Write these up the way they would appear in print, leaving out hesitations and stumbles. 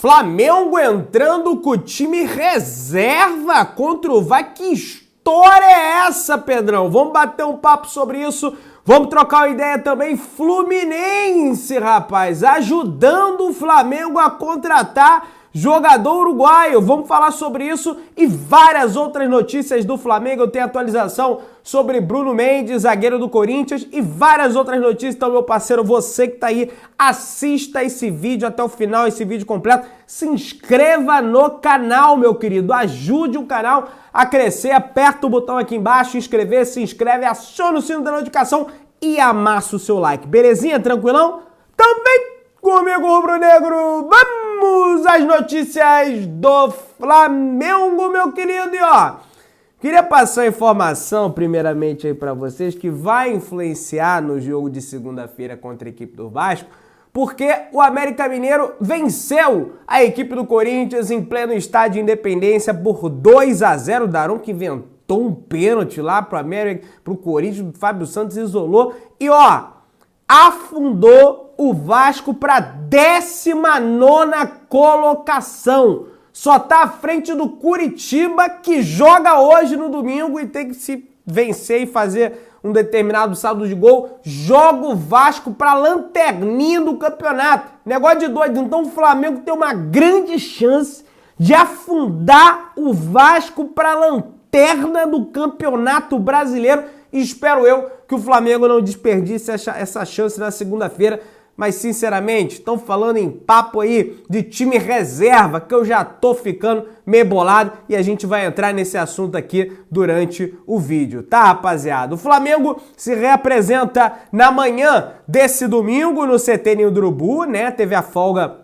Flamengo entrando com o time reserva contra o Vasco. Que história é essa, Pedrão? Vamos bater um papo sobre isso. Vamos trocar uma ideia também. Fluminense, rapaz, ajudando o Flamengo a contratar jogador uruguaio. Vamos falar sobre isso e várias outras notícias do Flamengo. Eu tenho atualização sobre Bruno Mendes, zagueiro do Corinthians, e várias outras notícias. Então, meu parceiro, você que tá aí, assista esse vídeo até o final, esse vídeo completo. Se inscreva no canal, meu querido. Ajude o canal a crescer. Aperta o botão aqui embaixo, inscrever, se inscreve, aciona o sino da notificação e amassa o seu like. Belezinha? Tranquilão? Também comigo, rubro-negro. Vamos às notícias do Flamengo, meu querido. E ó, queria passar a informação primeiramente aí pra vocês que vai influenciar no jogo de segunda-feira contra a equipe do Vasco, porque o América Mineiro venceu a equipe do Corinthians em pleno estádio Independência por 2-0. O Daron que inventou um pênalti lá pro Corinthians, o Fábio Santos isolou e ó, afundou o Vasco para 19ª colocação. Só tá à frente do Curitiba, que joga hoje no domingo e tem que se vencer e fazer um determinado saldo de gol. Joga o Vasco para lanterninha do campeonato. Negócio de doido. Então o Flamengo tem uma grande chance de afundar o Vasco para lanterna do Campeonato Brasileiro. E espero eu que o Flamengo não desperdice essa chance na segunda-feira. Mas, sinceramente, estão falando em papo aí de time reserva, que eu já tô ficando meio bolado e a gente vai entrar nesse assunto aqui durante o vídeo, tá, rapaziada? O Flamengo se reapresenta na manhã desse domingo no CT Ninho do Urubu, né? Teve a folga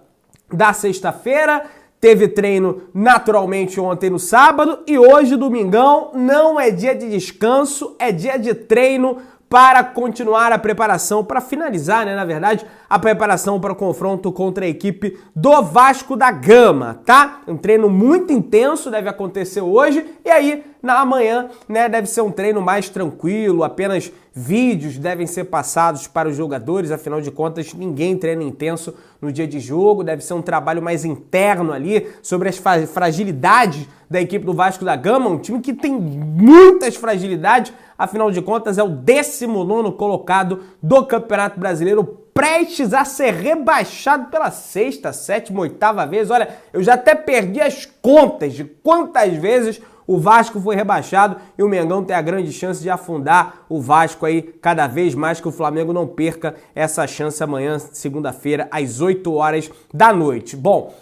da sexta-feira, teve treino naturalmente ontem no sábado e hoje, domingão, não é dia de descanso, é dia de treino para continuar a preparação, para finalizar, né, na verdade, a preparação para o confronto contra a equipe do Vasco da Gama, tá? Um treino muito intenso deve acontecer hoje e aí, na manhã, né, deve ser um treino mais tranquilo, apenas vídeos devem ser passados para os jogadores, afinal de contas, ninguém treina intenso no dia de jogo, deve ser um trabalho mais interno ali, sobre as fragilidades da equipe do Vasco da Gama, um time que tem muitas fragilidades, afinal de contas é o 19º colocado do Campeonato Brasileiro, prestes a ser rebaixado pela sexta, sétima, oitava vez. Olha, eu já até perdi as contas de quantas vezes o Vasco foi rebaixado e o Mengão tem a grande chance de afundar o Vasco aí cada vez mais, que o Flamengo não perca essa chance amanhã, segunda-feira, às 8 horas da noite. Bom,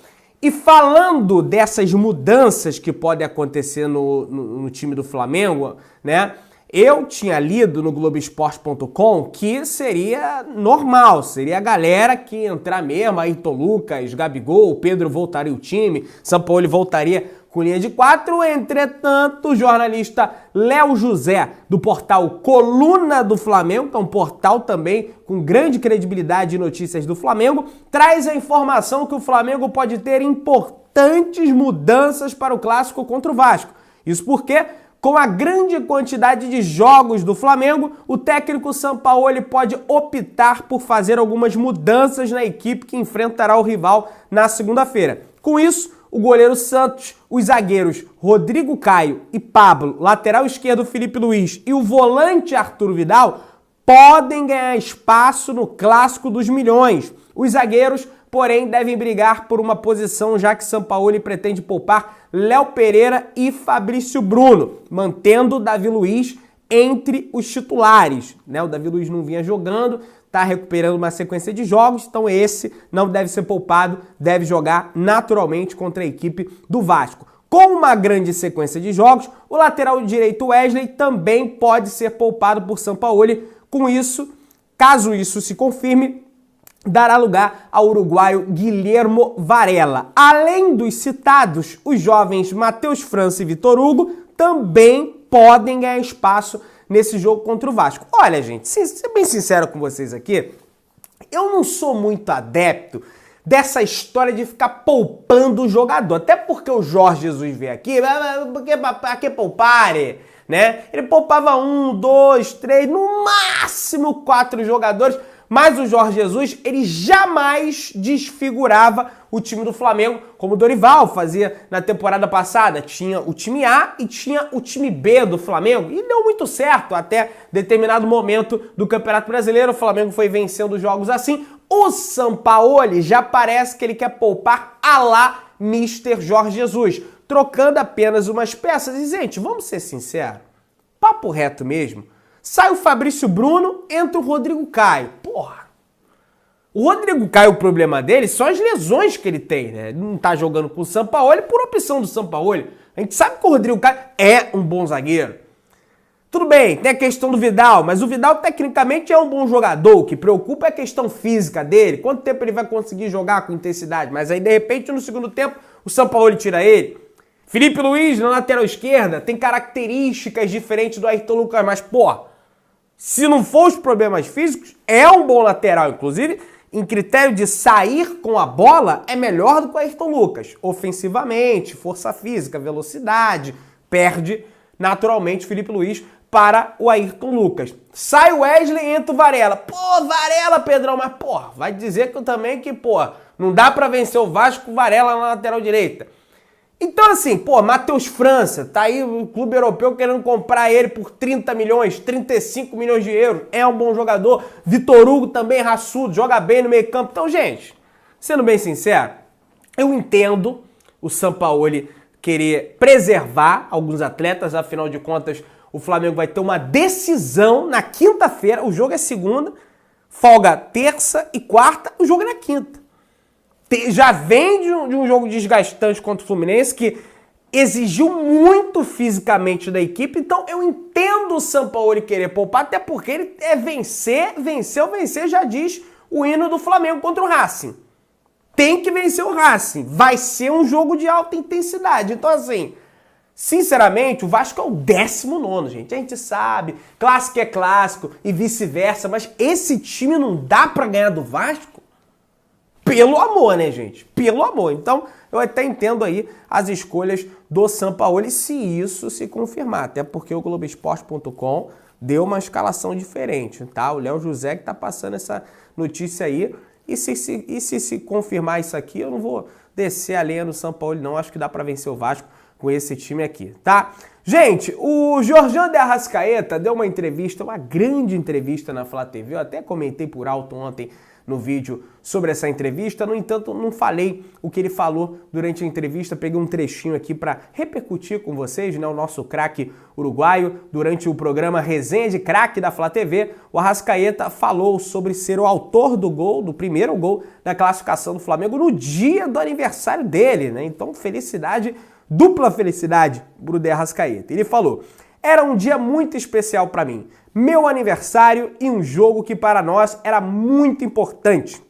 e falando dessas mudanças que podem acontecer no time do Flamengo, né? Eu tinha lido no Globoesporte.com que seria normal, seria a galera que entrar mesmo, Ayrton Lucas, Gabigol, o Pedro voltaria o time, Sampaoli voltaria com linha de 4, entretanto, o jornalista Léo José, do portal Coluna do Flamengo, que é um portal também com grande credibilidade e notícias do Flamengo, traz a informação que o Flamengo pode ter importantes mudanças para o clássico contra o Vasco. Isso porque, com a grande quantidade de jogos do Flamengo, o técnico Sampaoli pode optar por fazer algumas mudanças na equipe que enfrentará o rival na segunda-feira. Com isso, o goleiro Santos, os zagueiros Rodrigo Caio e Pablo, lateral esquerdo Felipe Luiz e o volante Arthur Vidal podem ganhar espaço no Clássico dos Milhões. Os zagueiros, porém, devem brigar por uma posição, já que Sampaoli pretende poupar Léo Pereira e Fabrício Bruno, mantendo Davi Luiz entre os titulares, né? O Davi Luiz não vinha jogando, tá recuperando uma sequência de jogos, então esse não deve ser poupado, deve jogar naturalmente contra a equipe do Vasco. Com uma grande sequência de jogos, o lateral direito Wesley também pode ser poupado por Sampaoli. Com isso, caso isso se confirme, dará lugar ao uruguaio Guilhermo Varela. Além dos citados, os jovens Matheus França e Vitor Hugo também podem ganhar espaço nesse jogo contra o Vasco. Olha, gente, ser bem sincero com vocês aqui, eu não sou muito adepto dessa história de ficar poupando o jogador. Até porque o Jorge Jesus veio aqui, pra que poupar, né? Ele poupava 1, 2, 3, no máximo 4 jogadores, mas o Jorge Jesus, ele jamais desfigurava o time do Flamengo, como o Dorival fazia na temporada passada. Tinha o time A e tinha o time B do Flamengo, e deu muito certo até determinado momento do Campeonato Brasileiro. O Flamengo foi vencendo jogos assim. O Sampaoli já parece que ele quer poupar à la Mr. Jorge Jesus, trocando apenas umas peças. E, gente, vamos ser sinceros, papo reto mesmo, sai o Fabrício Bruno, entra o Rodrigo Caio. Porra! O Rodrigo Caio, o problema dele são as lesões que ele tem, né? Ele não tá jogando com o Sampaoli por opção do Sampaoli. A gente sabe que o Rodrigo Caio é um bom zagueiro. Tudo bem, tem a questão do Vidal, mas o Vidal tecnicamente é um bom jogador. O que preocupa é a questão física dele. Quanto tempo ele vai conseguir jogar com intensidade? Mas aí, de repente, no segundo tempo, o Sampaoli tira ele. Felipe Luiz, na lateral esquerda, tem características diferentes do Ayrton Lucas, mas, pô, se não for os problemas físicos, é um bom lateral. Inclusive, em critério de sair com a bola, é melhor do que o Ayrton Lucas. Ofensivamente, força física, velocidade, perde naturalmente Felipe Luiz para o Ayrton Lucas. Sai o Wesley e entra o Varela. Pô, Varela, Pedrão, mas, pô, vai dizer que eu também que, pô, não dá pra vencer o Vasco com o Varela na lateral direita. Então, assim, pô, Matheus França, tá aí o clube europeu querendo comprar ele por 30 milhões, 35 milhões de euros. É um bom jogador. Vitor Hugo também, raçudo, joga bem no meio campo. Então, gente, sendo bem sincero, eu entendo o Sampaoli querer preservar alguns atletas, afinal de contas, o Flamengo vai ter uma decisão na quinta-feira, o jogo é segunda, folga terça e quarta, o jogo é na quinta. Já vem de um jogo desgastante contra o Fluminense, que exigiu muito fisicamente da equipe, então eu entendo o Sampaoli querer poupar, até porque ele é vencer, já diz o hino do Flamengo contra o Racing. Tem que vencer o Racing, vai ser um jogo de alta intensidade. Então, assim, sinceramente, o Vasco é o 19º, gente. A gente sabe, clássico é clássico e vice-versa, mas esse time não dá pra ganhar do Vasco? Pelo amor, né, gente? Pelo amor. Então, eu até entendo aí as escolhas do Sampaoli, se isso se confirmar. Até porque o Globoesporte.com deu uma escalação diferente, tá? O Léo José que tá passando essa notícia aí. E se confirmar isso aqui, eu não vou descer a lenha no Sampaoli, não. Acho que dá pra vencer o Vasco com esse time aqui, tá? Gente, o Jorjan de Arrascaeta deu uma entrevista, uma grande entrevista na Flá TV. Eu até comentei por alto ontem no vídeo sobre essa entrevista. No entanto, não falei o que ele falou durante a entrevista. Peguei um trechinho aqui para repercutir com vocês, né? O nosso craque uruguaio, durante o programa Resenha de Craque da Flá TV, o Arrascaeta falou sobre ser o autor do gol, do primeiro gol da classificação do Flamengo no dia do aniversário dele, né? Então, felicidade, dupla felicidade pro De Arrascaeta. Ele falou: era um dia muito especial para mim, meu aniversário e um jogo que para nós era muito importante.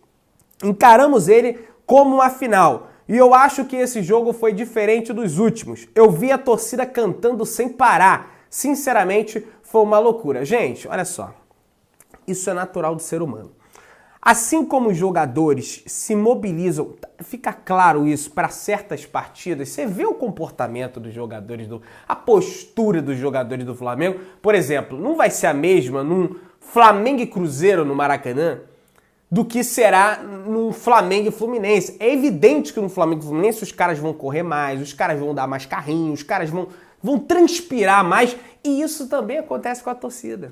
Encaramos ele como uma final e eu acho que esse jogo foi diferente dos últimos. Eu vi a torcida cantando sem parar. Sinceramente, foi uma loucura. Gente, olha só, isso é natural do ser humano. Assim como os jogadores se mobilizam, fica claro isso, para certas partidas, você vê o comportamento dos jogadores, a postura dos jogadores do Flamengo. Por exemplo, não vai ser a mesma num Flamengo e Cruzeiro no Maracanã do que será num Flamengo e Fluminense. É evidente que no Flamengo e Fluminense os caras vão correr mais, os caras vão dar mais carrinho, os caras vão transpirar mais, e isso também acontece com a torcida.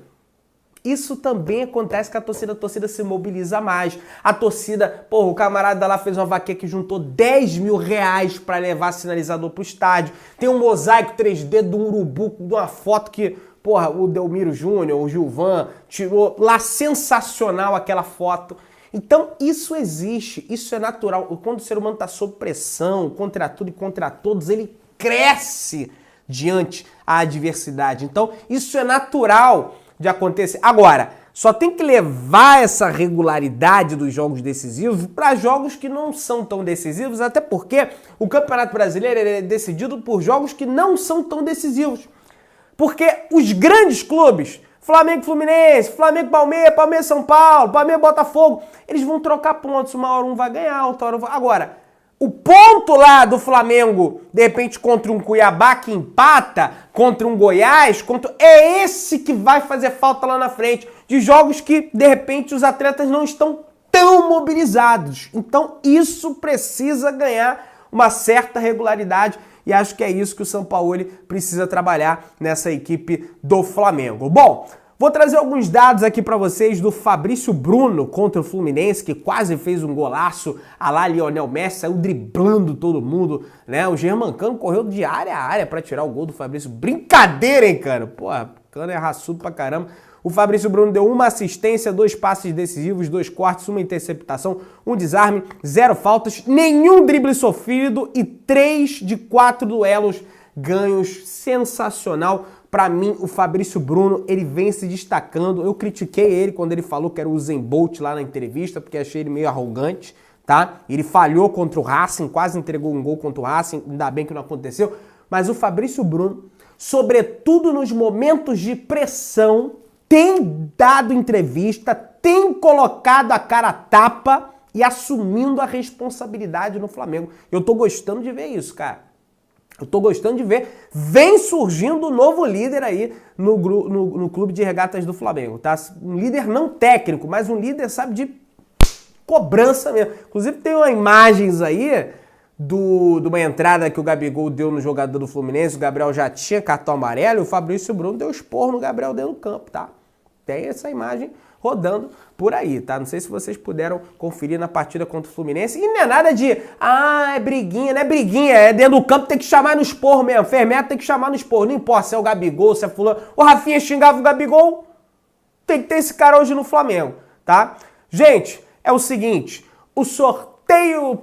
Isso também acontece com a torcida se mobiliza mais. A torcida, porra, o camarada lá fez uma vaquinha que juntou 10 mil reais para levar sinalizador pro estádio. Tem um mosaico 3D do urubu, de uma foto que, porra, o Delmiro Júnior, o Gilvan, tirou lá, sensacional aquela foto. Então isso existe, isso é natural. Quando o ser humano está sob pressão, contra tudo e contra todos, ele cresce diante a adversidade. Então isso é natural de acontecer. Agora, só tem que levar essa regularidade dos jogos decisivos para jogos que não são tão decisivos, até porque o Campeonato Brasileiro é decidido por jogos que não são tão decisivos. Porque os grandes clubes, Flamengo Fluminense, Flamengo Palmeiras, Palmeiras São Paulo, Palmeiras Botafogo, eles vão trocar pontos, uma hora um vai ganhar, outra hora vai... Agora, O ponto lá do Flamengo, de repente, contra um Cuiabá que empata, contra um Goiás, é esse que vai fazer falta lá na frente. De jogos que, de repente, os atletas não estão tão mobilizados. Então, isso precisa ganhar uma certa regularidade e acho que é isso que o Sampaoli precisa trabalhar nessa equipe do Flamengo. Bom, vou trazer alguns dados aqui para vocês do Fabrício Bruno contra o Fluminense, que quase fez um golaço à la Lionel Messi, saiu driblando todo mundo, né? O Germancano correu de área a área para tirar o gol do Fabrício. Brincadeira, hein, cara? Porra, Cano é raçudo pra caramba. O Fabrício Bruno deu uma assistência, 2 passes decisivos, 2 cortes, 1 interceptação, 1 desarme, 0 faltas, nenhum drible sofrido e 3 de 4 duelos ganhos. Sensacional. Pra mim, o Fabrício Bruno, ele vem se destacando. Eu critiquei ele quando ele falou que era o Usain Bolt lá na entrevista, porque achei ele meio arrogante, tá? Ele falhou contra o Racing, quase entregou um gol contra o Racing, ainda bem que não aconteceu. Mas o Fabrício Bruno, sobretudo nos momentos de pressão, tem dado entrevista, tem colocado a cara a tapa e assumindo a responsabilidade no Flamengo. Eu tô gostando de ver isso, cara. Eu tô gostando de ver. Vem surgindo um novo líder aí no clube de regatas do Flamengo, tá? Um líder não técnico, mas um líder, sabe, de cobrança mesmo. Inclusive tem umas imagens aí de uma entrada que o Gabigol deu no jogador do Fluminense. O Gabriel já tinha cartão amarelo e o Fabrício Bruno deu esporro no Gabriel dentro do campo, tá? Tem essa imagem rodando por aí, tá? Não sei se vocês puderam conferir na partida contra o Fluminense. E não é nada de, é briguinha, não é briguinha, é dentro do campo, tem que chamar no esporro mesmo. Fermento tem que chamar no esporro. Não importa se é o Gabigol, se é fulano. O Rafinha xingava o Gabigol, tem que ter esse cara hoje no Flamengo, tá? Gente, é o seguinte, o sorteio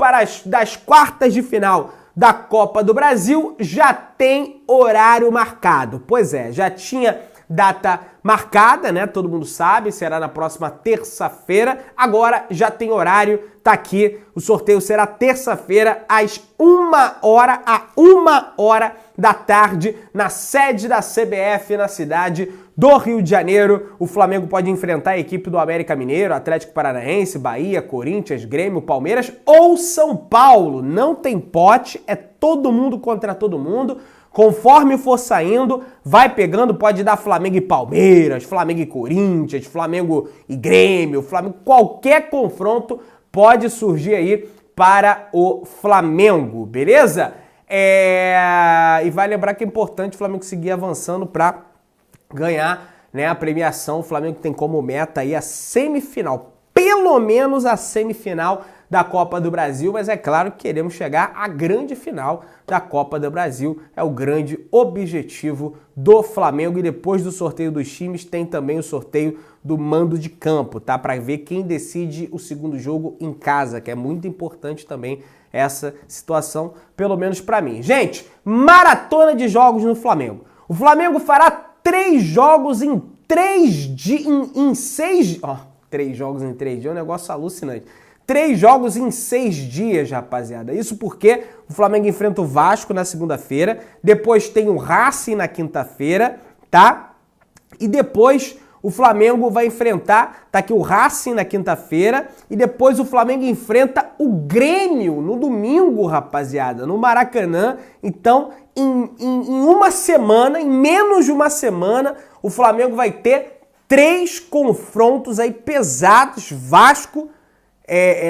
das quartas de final da Copa do Brasil já tem horário marcado. Pois é, já tinha data marcada, né? Todo mundo sabe, será na próxima terça-feira. Agora já tem horário, tá aqui. O sorteio será terça-feira às 1h da tarde na sede da CBF na cidade do Rio de Janeiro. O Flamengo pode enfrentar a equipe do América Mineiro, Atlético Paranaense, Bahia, Corinthians, Grêmio, Palmeiras ou São Paulo. Não tem pote, é todo mundo contra todo mundo. Conforme for saindo, vai pegando, pode dar Flamengo e Palmeiras, Flamengo e Corinthians, Flamengo e Grêmio, Flamengo, qualquer confronto pode surgir aí para o Flamengo, beleza? E vai lembrar que é importante o Flamengo seguir avançando para ganhar, né, a premiação. O Flamengo tem como meta aí a semifinal, pelo menos a semifinal da Copa do Brasil, mas é claro que queremos chegar à grande final da Copa do Brasil, é o grande objetivo do Flamengo. E depois do sorteio dos times tem também o sorteio do mando de campo, tá? Para ver quem decide o segundo jogo em casa, que é muito importante também essa situação, pelo menos para mim. Gente, maratona de jogos no Flamengo. O Flamengo fará 3 jogos em 3 dias, em 6... 3 jogos em 3 dias é um negócio alucinante. 3 jogos em 6 dias, rapaziada. Isso porque o Flamengo enfrenta o Vasco na segunda-feira, depois tem o Racing na quinta-feira, tá? E depois o Flamengo vai enfrentar, tá aqui o Racing na quinta-feira, e depois o Flamengo enfrenta o Grêmio no domingo, rapaziada, no Maracanã. Então, em uma semana, em menos de uma semana, o Flamengo vai ter 3 confrontos aí pesados. Vasco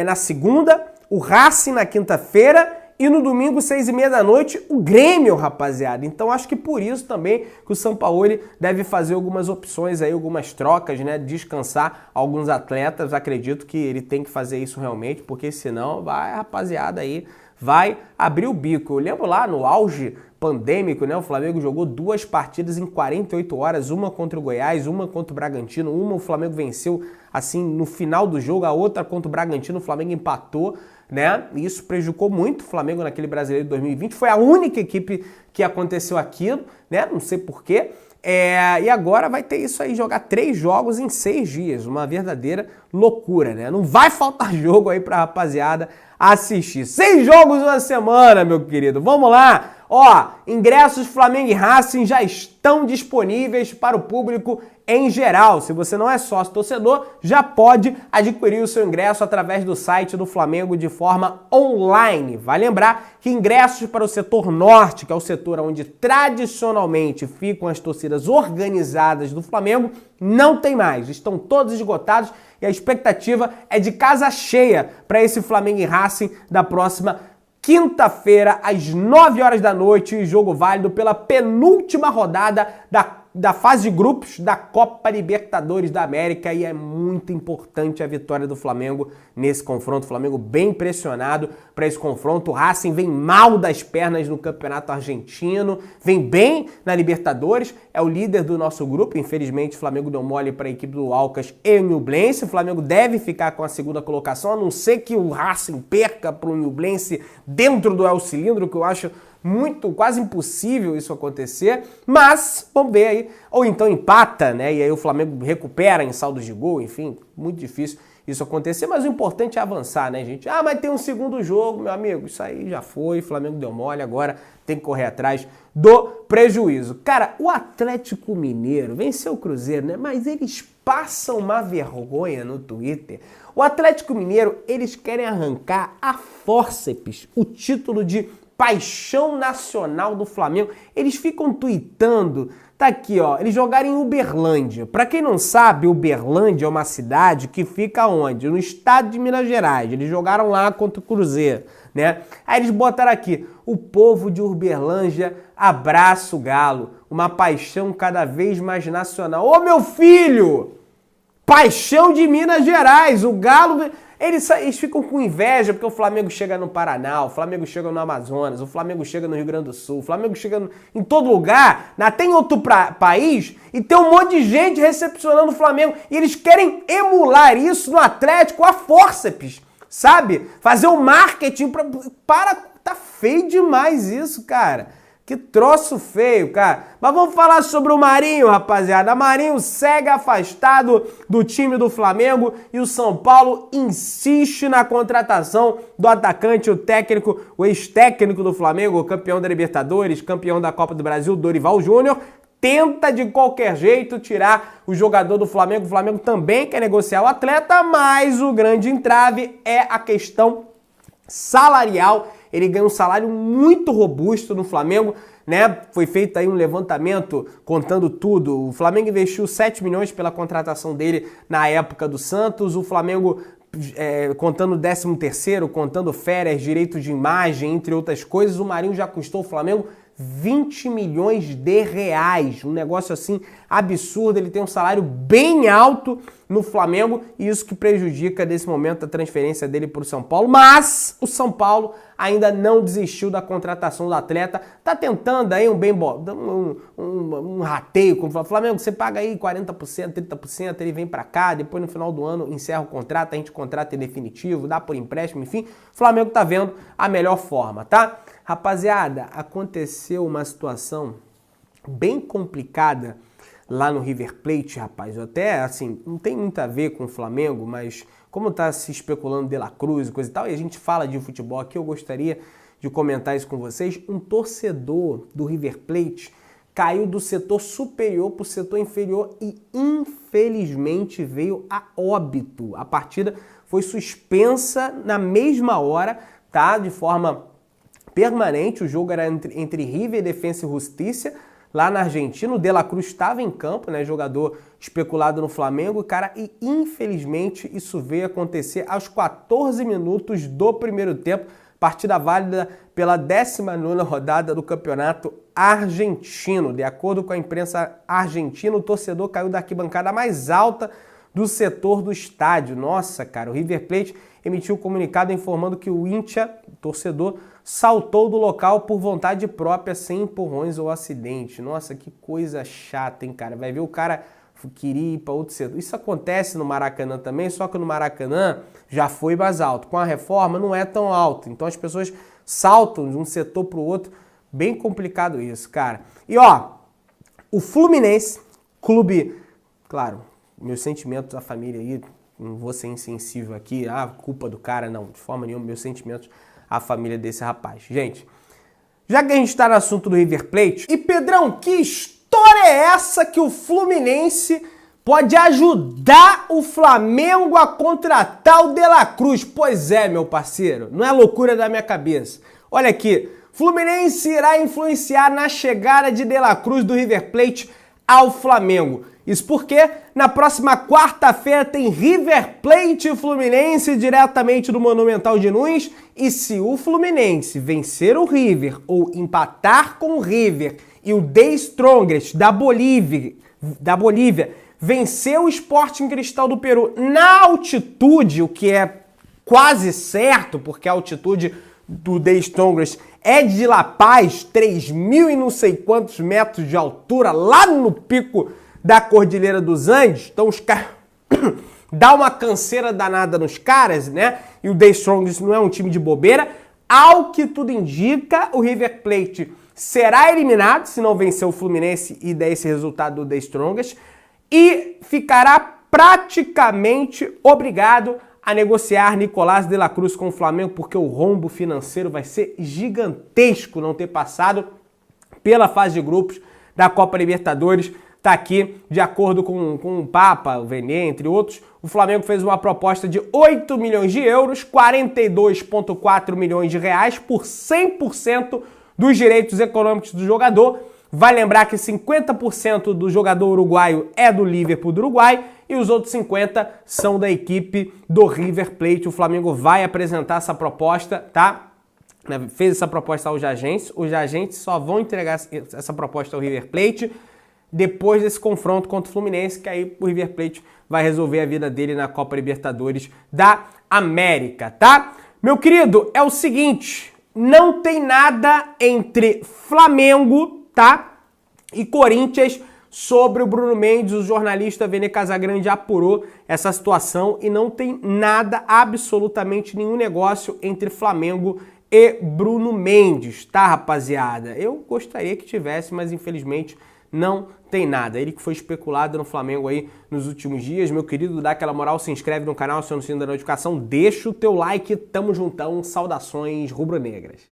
na segunda, o Racing na quinta-feira e no domingo, 6h30 da noite, o Grêmio, rapaziada. Então acho que por isso também que o Sampaoli deve fazer algumas opções aí, algumas trocas, né? Descansar alguns atletas. Acredito que ele tem que fazer isso realmente, porque senão vai, rapaziada, aí vai abrir o bico. Eu lembro lá no auge pandêmico, né? O Flamengo jogou 2 partidas em 48 horas, uma contra o Goiás, uma contra o Bragantino, uma o Flamengo venceu assim no final do jogo, a outra contra o Bragantino o Flamengo empatou, né? E isso prejudicou muito o Flamengo naquele Brasileiro de 2020. Foi a única equipe que aconteceu aquilo, né? Não sei porquê. E agora vai ter isso aí, jogar 3 jogos em 6 dias, uma verdadeira loucura, né? Não vai faltar jogo aí pra rapaziada assistir. 6 jogos na semana, meu querido. Vamos lá. Ó, ingressos Flamengo e Racing já estão disponíveis para o público em geral. Se você não é sócio torcedor, já pode adquirir o seu ingresso através do site do Flamengo de forma online. Vai lembrar que ingressos para o setor norte, que é o setor onde tradicionalmente ficam as torcidas organizadas do Flamengo, não tem mais. Estão todos esgotados e a expectativa é de casa cheia para esse Flamengo e Racing da próxima quinta-feira, às 9 horas da noite, jogo válido pela penúltima rodada da fase de grupos da Copa Libertadores da América, e é muito importante a vitória do Flamengo nesse confronto. O Flamengo bem pressionado para esse confronto. O Racing vem mal das pernas no Campeonato Argentino, vem bem na Libertadores, é o líder do nosso grupo. Infelizmente, o Flamengo deu mole para a equipe do Alcas e o Ñublense. O Flamengo deve ficar com a segunda colocação, a não ser que o Racing perca para o Ñublense dentro do El Cilindro, que eu acho quase impossível isso acontecer, mas vamos ver aí, ou então empata, né, e aí o Flamengo recupera em saldos de gol, enfim, muito difícil isso acontecer, mas o importante é avançar, né, gente? Ah, mas tem um segundo jogo, meu amigo, isso aí já foi, o Flamengo deu mole, agora tem que correr atrás do prejuízo. Cara, o Atlético Mineiro venceu o Cruzeiro, né, mas eles passam uma vergonha no Twitter. O Atlético Mineiro, eles querem arrancar a fórceps o título de paixão nacional do Flamengo. Eles ficam tweetando, tá aqui, ó, eles jogaram em Uberlândia. Pra quem não sabe, Uberlândia é uma cidade que fica onde? No estado de Minas Gerais. Eles jogaram lá contra o Cruzeiro, né? Aí eles botaram aqui, o povo de Uberlândia abraça o Galo, uma paixão cada vez mais nacional. Ô, meu filho! Paixão de Minas Gerais, o Galo... Eles ficam com inveja porque o Flamengo chega no Paraná, o Flamengo chega no Amazonas, o Flamengo chega no Rio Grande do Sul, o Flamengo chega em todo lugar, até em outro país, e tem um monte de gente recepcionando o Flamengo. E eles querem emular isso no Atlético a fórceps, sabe? Fazer o marketing tá feio demais isso, cara. Que troço feio, cara. Mas vamos falar sobre o Marinho, rapaziada. Marinho segue afastado do time do Flamengo e o São Paulo insiste na contratação do atacante, o ex-técnico do Flamengo, campeão da Libertadores, campeão da Copa do Brasil, Dorival Júnior. Tenta de qualquer jeito tirar o jogador do Flamengo. O Flamengo também quer negociar o atleta, mas o grande entrave é a questão salarial. Ele ganha um salário muito robusto no Flamengo, né? Foi feito aí um levantamento contando tudo. O Flamengo investiu 7 milhões pela contratação dele na época do Santos. O Flamengo, contando 13º, contando férias, direitos de imagem, entre outras coisas, o Marinho já custou o Flamengo 20 milhões de reais, um negócio assim absurdo. Ele tem um salário bem alto no Flamengo e isso que prejudica nesse momento a transferência dele para o São Paulo, mas o São Paulo ainda não desistiu da contratação do atleta, tá tentando aí um rateio com o Flamengo. Você paga aí 40%, 30%, ele vem para cá, depois no final do ano encerra o contrato, a gente contrata em definitivo, dá por empréstimo, enfim, o Flamengo tá vendo a melhor forma, tá? Rapaziada, aconteceu uma situação bem complicada lá no River Plate, rapaz. Até, assim, não tem muito a ver com o Flamengo, mas como tá se especulando De La Cruz e coisa e tal, e a gente fala de futebol aqui, eu gostaria de comentar isso com vocês. Um torcedor do River Plate caiu do setor superior para o setor inferior e, infelizmente, veio a óbito. A partida foi suspensa na mesma hora, tá? De forma permanente. O jogo era entre River e Defensa e Justiça, lá na Argentina. O De La Cruz estava em campo, né, jogador especulado no Flamengo, cara, e infelizmente isso veio acontecer aos 14 minutos do primeiro tempo, partida válida pela 19ª rodada do Campeonato Argentino. De acordo com a imprensa argentina, o torcedor caiu da arquibancada mais alta do setor do estádio. Nossa, cara, o River Plate emitiu um comunicado informando que o Hincha, torcedor, saltou do local por vontade própria, sem empurrões ou acidente. Nossa, que coisa chata, hein, cara? Vai ver o cara queria ir para outro setor. Isso acontece no Maracanã também, só que no Maracanã já foi mais alto. Com a reforma não é tão alto. Então as pessoas saltam de um setor para o outro. Bem complicado isso, cara. E ó, o Fluminense, clube, claro, meus sentimentos à família aí, não vou ser insensível aqui, culpa do cara, não, de forma nenhuma, meus sentimentos à família desse rapaz. Gente, já que a gente tá no assunto do River Plate, e Pedrão, que história é essa que o Fluminense pode ajudar o Flamengo a contratar o De La Cruz? Pois é, meu parceiro, não é loucura da minha cabeça. Olha aqui, Fluminense irá influenciar na chegada de De La Cruz do River Plate ao Flamengo. Isso porque na próxima quarta-feira tem River Plate e Fluminense diretamente do Monumental de Nunes, e se o Fluminense vencer o River ou empatar com o River e o The Strongest da Bolívia vencer o Sporting Cristal do Peru na altitude, o que é quase certo, porque a altitude do The Strongest é de La Paz, 3.000 e não sei quantos metros de altura, lá no pico da Cordilheira dos Andes. Então os caras dá uma canseira danada nos caras, né? E o The Strongest não é um time de bobeira. Ao que tudo indica, o River Plate será eliminado se não vencer o Fluminense e der esse resultado do The Strongest, e ficará praticamente obrigado a negociar Nicolás de la Cruz com o Flamengo, porque o rombo financeiro vai ser gigantesco não ter passado pela fase de grupos da Copa Libertadores. Tá aqui, de acordo com o Papa, o Vene, entre outros, o Flamengo fez uma proposta de 8 milhões de euros, 42,4 milhões de reais por 100% dos direitos econômicos do jogador. Vai lembrar que 50% do jogador uruguaio é do Liverpool do Uruguai e os outros 50% são da equipe do River Plate. O Flamengo vai apresentar essa proposta, tá? Fez essa proposta aos agentes. Os agentes só vão entregar essa proposta ao River Plate depois desse confronto contra o Fluminense, que aí o River Plate vai resolver a vida dele na Copa Libertadores da América, tá? Meu querido, é o seguinte, não tem nada entre Flamengo, tá, e Corinthians sobre o Bruno Mendes. O jornalista Vene Casagrande apurou essa situação e não tem nada, absolutamente nenhum negócio entre Flamengo e Bruno Mendes, tá, rapaziada? Eu gostaria que tivesse, mas infelizmente não tem nada. Ele que foi especulado no Flamengo aí nos últimos dias. Meu querido, dá aquela moral, se inscreve no canal, aciona o sininho da notificação, deixa o teu like, tamo juntão, saudações rubro-negras.